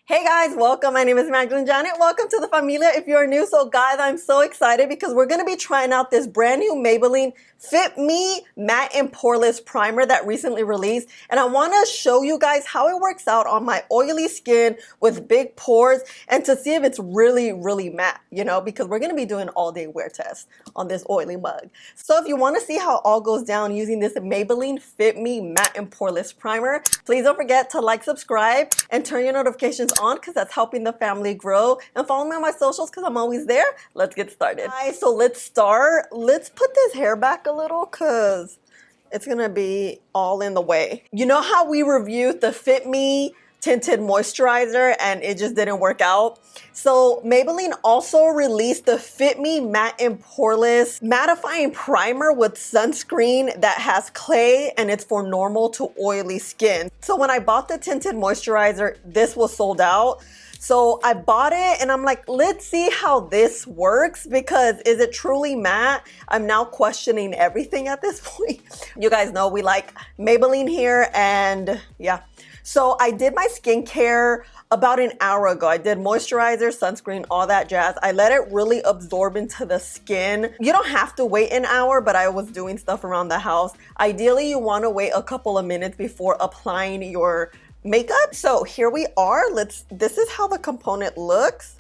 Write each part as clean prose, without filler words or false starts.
Hey guys, welcome. My name is MagdalineJanet. Welcome to the familia if you're new. So guys, I'm so excited because we're going to be trying out this brand new Maybelline Fit Me Matte and Poreless Primer that recently released. And I want to show you guys how it works out on my oily skin with big pores and to see if it's really, really matte, you know, because we're going to be doing all day wear test on this oily mug. So if you want to see how it all goes down using this Maybelline Fit Me Matte and Poreless Primer, please don't forget to like, subscribe, and turn your notifications on because that's helping the family grow, and follow me on my socials because I'm always there. Let's get started. Guys, so let's start. Let's put this hair back a little because it's gonna be all in the way. You know how we reviewed the Fit Me tinted moisturizer and it just didn't work out? So Maybelline also released the Fit Me Matte and Poreless Mattifying Primer with sunscreen that has clay and it's for normal to oily skin. So when I bought the tinted moisturizer, this was sold out. So I bought it and I'm like, let's see how this works because is it truly matte? I'm now questioning everything at this point. You guys know we like Maybelline here, and yeah. So I did my skincare about an hour ago. I did moisturizer, sunscreen, all that jazz. I let it really absorb into the skin. You don't have to wait an hour, but I was doing stuff around the house. Ideally, you want to wait a couple of minutes before applying your makeup. So here we are. This is how the component looks.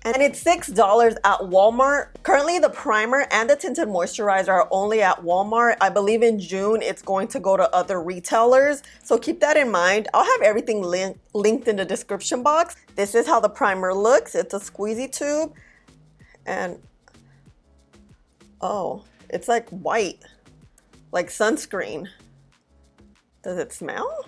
And it's $6 at Walmart. Currently, the primer and the tinted moisturizer are only at Walmart. I believe in June, it's going to go to other retailers. So keep that in mind. I'll have everything linked in the description box. This is how the primer looks. It's a squeezy tube. And, oh, it's like white, like sunscreen. Does it smell?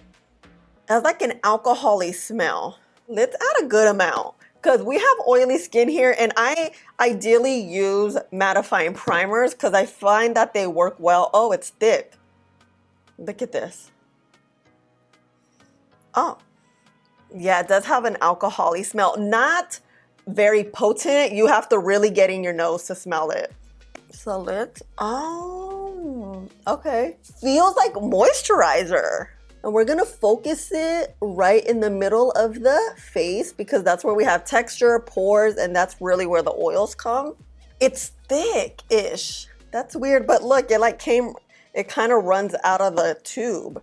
It has like an alcohol-y smell. Let's add a good amount, because we have oily skin here and I ideally use mattifying primers because I find that they work well. Oh, it's thick. Look at this. Oh, yeah, it does have an alcohol-y smell. Not very potent. You have to really get in your nose to smell it. So let's, oh, okay. Feels like moisturizer. And we're gonna focus it right in the middle of the face because that's where we have texture, pores, and that's really where the oils come. It's thick-ish. That's weird, but look, it kind of runs out of the tube.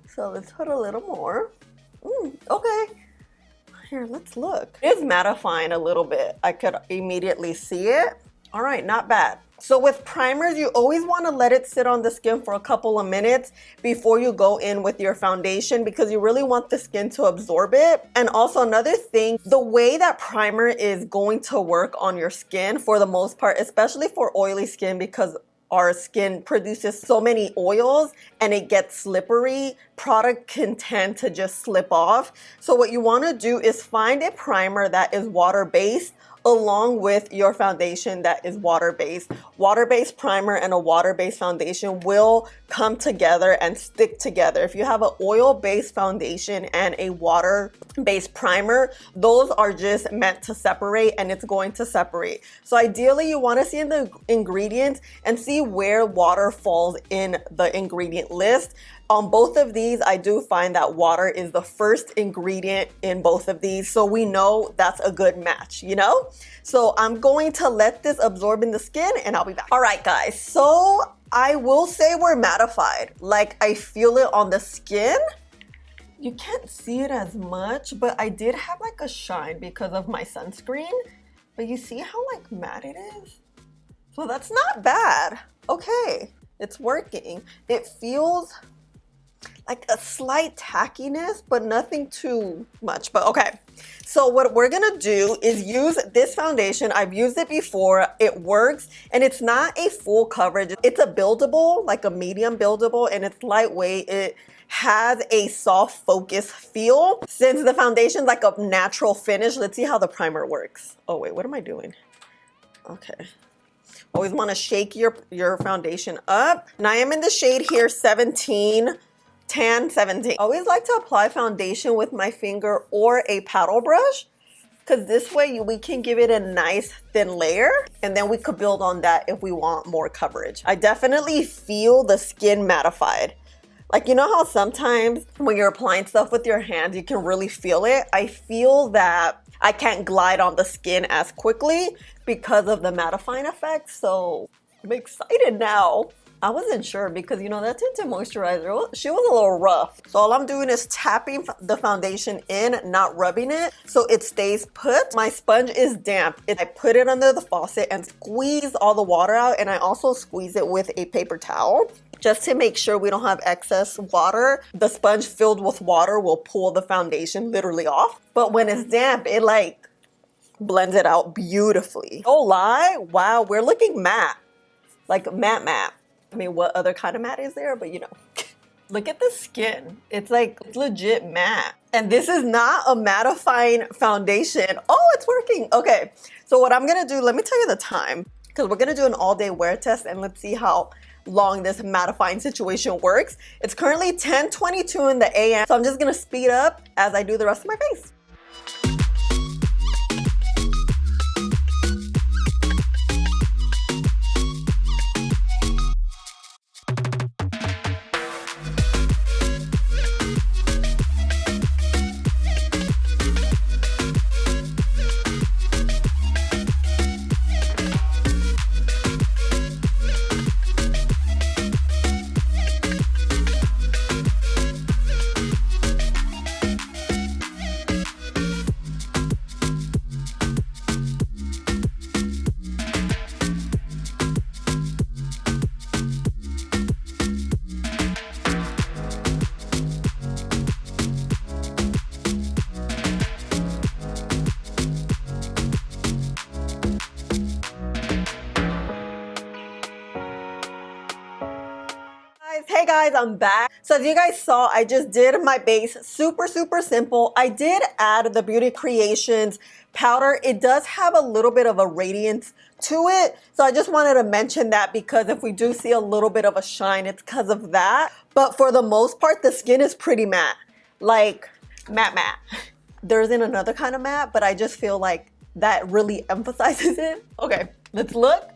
So let's put a little more. Okay. Here, let's look. It is mattifying a little bit. I could immediately see it. All right, not bad. So with primers, you always want to let it sit on the skin for a couple of minutes before you go in with your foundation because you really want the skin to absorb it. And also another thing, the way that primer is going to work on your skin for the most part, especially for oily skin because our skin produces so many oils and it gets slippery, product can tend to just slip off. So what you want to do is find a primer that is water-based along with your foundation that is water-based. Water-based primer and a water-based foundation will come together and stick together. If you have an oil-based foundation and a water-based primer, those are just meant to separate and it's going to separate. So ideally you want to see in the ingredients and see where water falls in the ingredient list. On both of these, I do find that water is the first ingredient in both of these. So we know that's a good match, you know? So I'm going to let this absorb in the skin and I'll be back. All right, guys. So I will say we're mattified. Like I feel it on the skin. You can't see it as much, but I did have like a shine because of my sunscreen. But you see how like matte it is? So that's not bad. Okay, it's working. It feels like a slight tackiness, but nothing too much, but okay. So what we're gonna do is use this foundation. I've used it before, it works, and it's not a full coverage. It's a buildable, like a medium buildable, and it's lightweight. It has a soft focus feel. Since the foundation's like a natural finish, let's see how the primer works. Oh wait, what am I doing? Okay. Always wanna shake your foundation up. And I am in the shade here, 17. Tan 17. I always like to apply foundation with my finger or a paddle brush because this way we can give it a nice thin layer and then we could build on that if we want more coverage. I definitely feel the skin mattified. Like, you know how sometimes when you're applying stuff with your hands, you can really feel it? I feel that I can't glide on the skin as quickly because of the mattifying effect. So I'm excited now. I wasn't sure because, you know, that tinted moisturizer, she was a little rough. So all I'm doing is tapping the foundation in, not rubbing it, so it stays put. My sponge is damp. I put it under the faucet and squeeze all the water out, and I also squeeze it with a paper towel just to make sure we don't have excess water. The sponge filled with water will pull the foundation literally off. But when it's damp, it like blends it out beautifully. No lie, wow, we're looking matte. Like matte. I mean, what other kind of matte is there? But you know, look at the skin. It's like it's legit matte. And this is not a mattifying foundation. Oh, it's working. Okay, so what I'm gonna do, let me tell you the time, because we're gonna do an all-day wear test and let's see how long this mattifying situation works. It's currently 10:22 in the AM, so I'm just gonna speed up as I do the rest of my face. Hey guys, I'm back. So as you guys saw, I just did my base super simple. I did add the Beauty Creations powder. It does have a little bit of a radiance to it, so I just wanted to mention that because if we do see a little bit of a shine, it's because of that. But for the most part, the skin is pretty matte, like matte. There isn't another kind of matte, but I just feel like that really emphasizes it. Okay, let's look.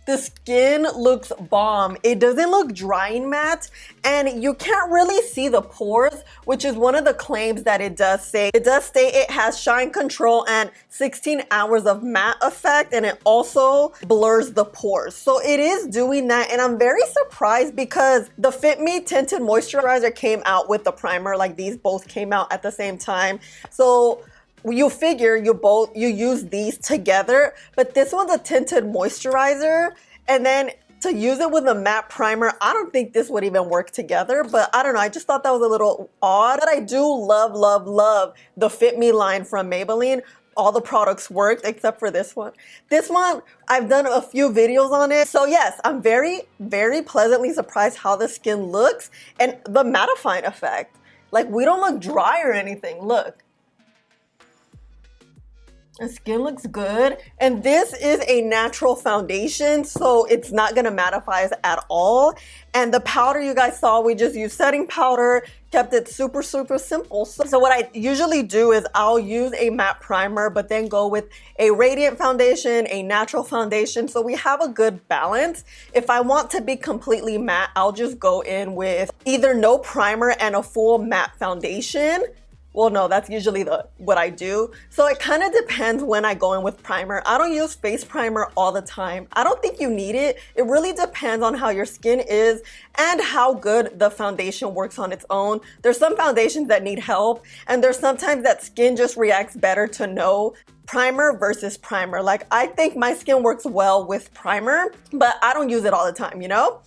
The skin looks bomb. It doesn't look drying matte, and you can't really see the pores, which is one of the claims that it does say. It does state it has shine control and 16 hours of matte effect, and it also blurs the pores. So it is doing that, and I'm very surprised because the Fit Me Tinted Moisturizer came out with the primer. Like, these both came out at the same time. So you figure you use these together, but this one's a tinted moisturizer, and then to use it with a matte primer, I don't think this would even work together, but I don't know, I just thought that was a little odd. But I do love the Fit Me line from Maybelline. All the products worked except for this one. This one, I've done a few videos on it. So yes, I'm very pleasantly surprised how the skin looks and the mattifying effect. Like, we don't look dry or anything, look. The skin looks good, and this is a natural foundation, so it's not gonna mattify us at all. And the powder you guys saw, we just used setting powder, kept it super simple. So what I usually do is I'll use a matte primer, but then go with a radiant foundation, a natural foundation, so we have a good balance. If I want to be completely matte, I'll just go in with either no primer and a full matte foundation. Well, no, that's usually what I do. So it kind of depends when I go in with primer. I don't use face primer all the time. I don't think you need it. It really depends on how your skin is and how good the foundation works on its own. There's some foundations that need help, and there's sometimes that skin just reacts better to no primer versus primer. Like, I think my skin works well with primer, but I don't use it all the time, you know?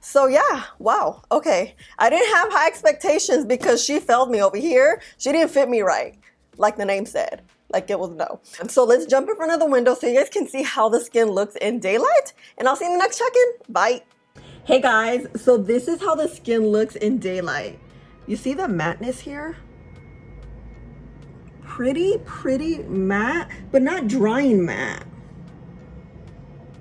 So yeah, wow, okay. I didn't have high expectations because she failed me over here. She didn't fit me right, like the name said. Like, it was no. And so let's jump in front of the window so you guys can see how the skin looks in daylight, and I'll see you in the next check-in. Bye. Hey guys, so this is how the skin looks in daylight. You see the matteness here? Pretty matte, but not drying matte.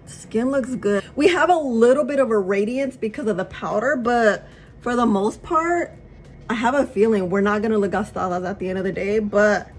Skin looks good. We have a little bit of a radiance because of the powder, but for the most part, I have a feeling we're not gonna look gastadas at the end of the day, but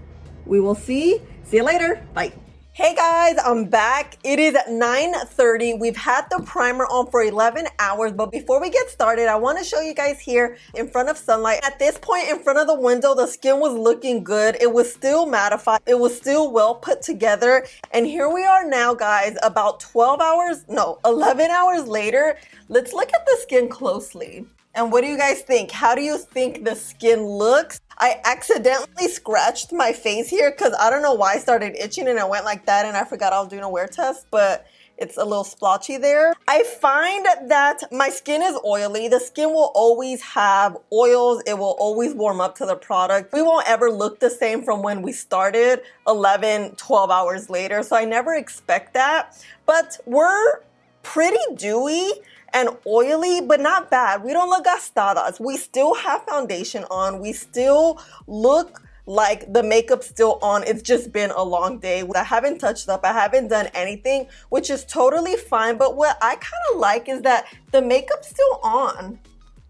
we will see. See you later. Bye. Hey guys, I'm back. It is 9:30. We've had the primer on for 11 hours, but before we get started, I want to show you guys here in front of sunlight. At this point in front of the window, the skin was looking good. It was still mattified. It was still well put together. And here we are now, guys, about 11 hours later. Let's look at the skin closely. And what do you guys think? How do you think the skin looks? I accidentally scratched my face here because I don't know why I started itching and I went like that and I forgot I was doing a wear test, but it's a little splotchy there. I find that my skin is oily. The skin will always have oils. It will always warm up to the product. We won't ever look the same from when we started 11, 12 hours later. So I never expect that, but we're pretty dewy and oily, but not bad. We don't look gastadas. We still have foundation on. We still look like the makeup's still on. It's just been a long day. I haven't touched up. I haven't done anything, which is totally fine. But what I kind of like is that the makeup's still on.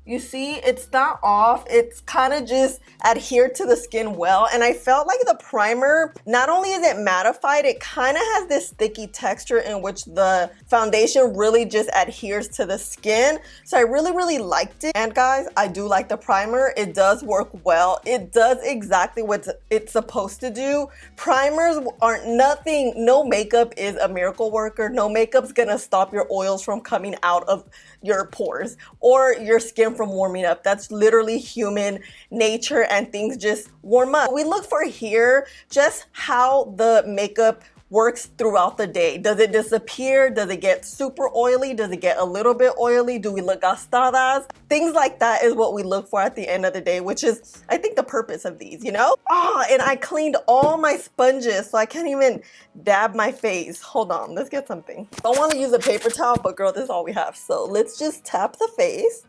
You see, it's not off. It's kind of just adhered to the skin well. And I felt like the primer, not only is it mattified, it kind of has this sticky texture in which the foundation really just adheres to the skin. So I really liked it. And guys, I do like the primer. It does work well. It does exactly what it's supposed to do. Primers aren't nothing. No makeup is a miracle worker. No makeup's gonna stop your oils from coming out of your pores or your skin from warming up. That's literally human nature and things just warm up. We look for here just how the makeup works throughout the day. Does it disappear? Does it get super oily? Does it get a little bit oily? Do we look gastadas? Things like that is what we look for at the end of the day, which is, I think, the purpose of these, you know? Oh, and I cleaned all my sponges, so I can't even dab my face. Hold on, let's get something. I want to use a paper towel, but girl, this is all we have. So let's just tap the face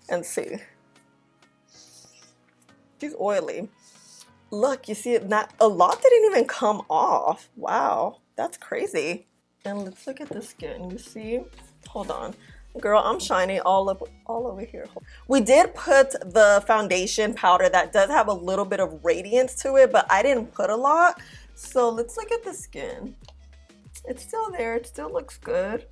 and see. She's oily. Look, you see it, not a lot didn't even come off. Wow, that's crazy. And let's look at the skin, you see? Hold on. Girl, I'm shiny all over here. We did put the foundation powder that does have a little bit of radiance to it, but I didn't put a lot. So let's look at the skin. It's still there, it still looks good.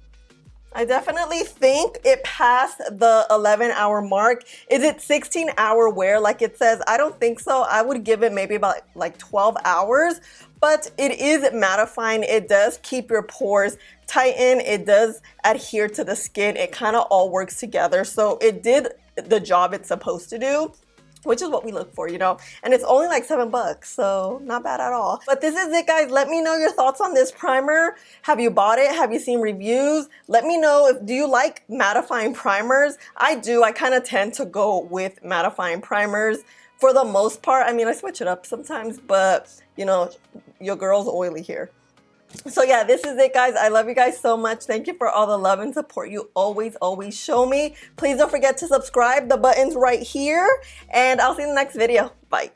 I definitely think it passed the 11-hour mark. Is it 16-hour wear like it says? I don't think so. I would give it maybe about like 12 hours, but it is mattifying. It does keep your pores tighten. It does adhere to the skin. It kind of all works together. So it did the job it's supposed to do, which is what we look for, you know? And it's only like $7, so not bad at all. But this is it, guys. Let me know your thoughts on this primer. Have you bought it? Have you seen reviews? Let me know do you like mattifying primers? I do. I kind of tend to go with mattifying primers for the most part. I mean, I switch it up sometimes, but you know, your girl's oily here. So yeah, this is it, guys. I love you guys so much. Thank you for all the love and support you always show me. Please don't forget to subscribe. The button's right here, and I'll see you in the next video. Bye.